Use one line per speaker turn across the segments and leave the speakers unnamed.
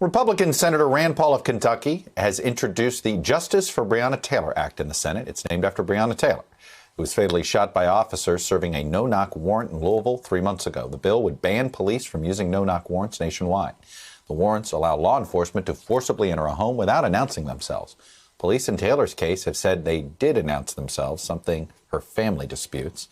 Republican Senator Rand Paul of Kentucky has introduced the Justice for Breonna Taylor Act in the Senate. It's named after Breonna Taylor, who was fatally shot by officers serving a no-knock warrant in Louisville 3 months ago. The bill would ban police from using no-knock warrants nationwide. The warrants allow law enforcement to forcibly enter a home without announcing themselves. Police in Taylor's case have said they did announce themselves, something her family disputes.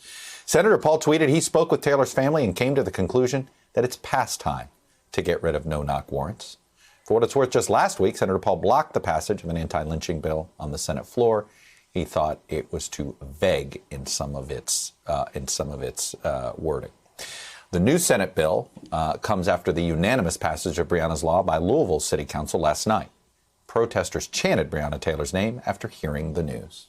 Senator Paul tweeted he spoke with Taylor's family and came to the conclusion that it's past time to get rid of no-knock warrants. For what it's worth, just last week, Senator Paul blocked the passage of an anti-lynching bill on the Senate floor. He thought it was too vague in some of its wording. The new Senate bill comes after the unanimous passage of Breonna's law by Louisville City Council last night. Protesters chanted Breonna Taylor's name after hearing the news.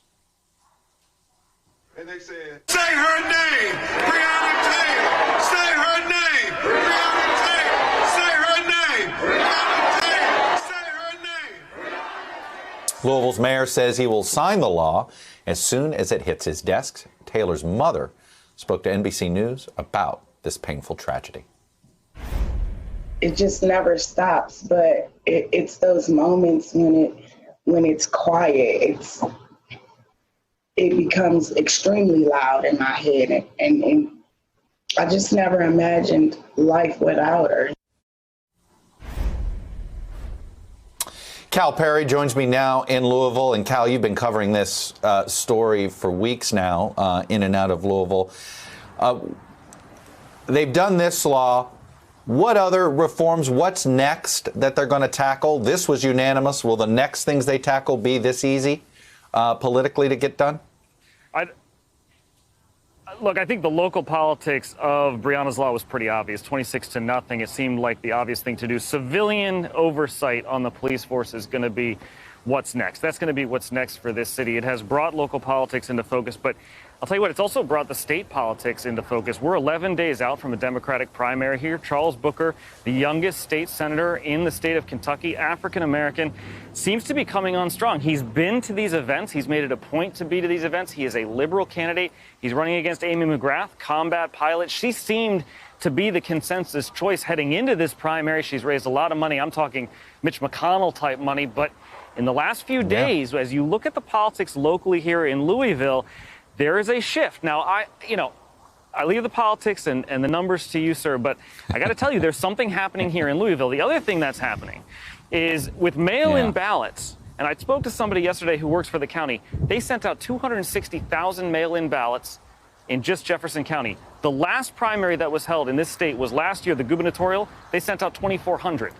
And they said, "Say her name, Breonna Taylor. Say her name, Breonna Taylor. Say her name, Breonna Taylor. Say her name."
Louisville's mayor says he will sign the law as soon as it hits his desk. Taylor's mother spoke to NBC News about this painful tragedy.
It just never stops, but it's those moments when it's quiet, it becomes extremely loud in my head, and I just never imagined life without her.
Cal Perry joins me now in Louisville. And Cal, you've been covering this story for weeks now, in and out of Louisville. They've done this law. What other reforms, what's next that they're going to tackle? This was unanimous. Will the next things they tackle be this easy politically to get done?
Look, I think the local politics of Breonna's law was pretty obvious. 26-0. It seemed like the obvious thing to do. Civilian oversight on the police force is going to be what's next. That's going to be what's next for this city. It has brought local politics into focus, but I'll tell you what, it's also brought the state politics into focus. We're 11 days out from a Democratic primary here. Charles Booker, the youngest state senator in the state of Kentucky, African-American, seems to be coming on strong. He's been to these events. He's made it a point to be to these events. He is a liberal candidate. He's running against Amy McGrath, combat pilot. She seemed to be the consensus choice heading into this primary. She's raised a lot of money. I'm talking Mitch McConnell type money. But in the last few days, as you look at the politics locally here in Louisville, there is a shift. Now, I leave the politics and the numbers to you, sir, but I got to tell you, there's something happening here in Louisville. The other thing that's happening is with mail-in ballots, and I spoke to somebody yesterday who works for the county. They sent out 260,000 mail-in ballots in just Jefferson County. The last primary that was held in this state was last year, the gubernatorial. They sent out 2,400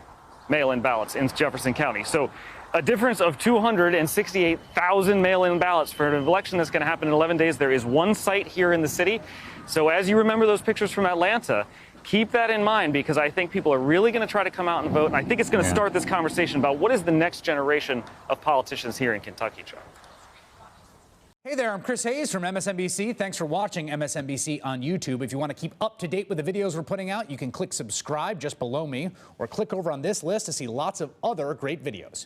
mail-in ballots in Jefferson County. So a difference of 268,000 mail-in ballots for an election that's going to happen in 11 days. There is one site here in the city. So as you remember those pictures from Atlanta, keep that in mind, because I think people are really going to try to come out and vote. And I think it's going to start this conversation about what is the next generation of politicians here in Kentucky, Chuck.
Hey there, I'm Chris Hayes from MSNBC. Thanks for watching MSNBC on YouTube. If you want to keep up to date with the videos we're putting out, you can click subscribe just below me, or click over on this list to see lots of other great videos.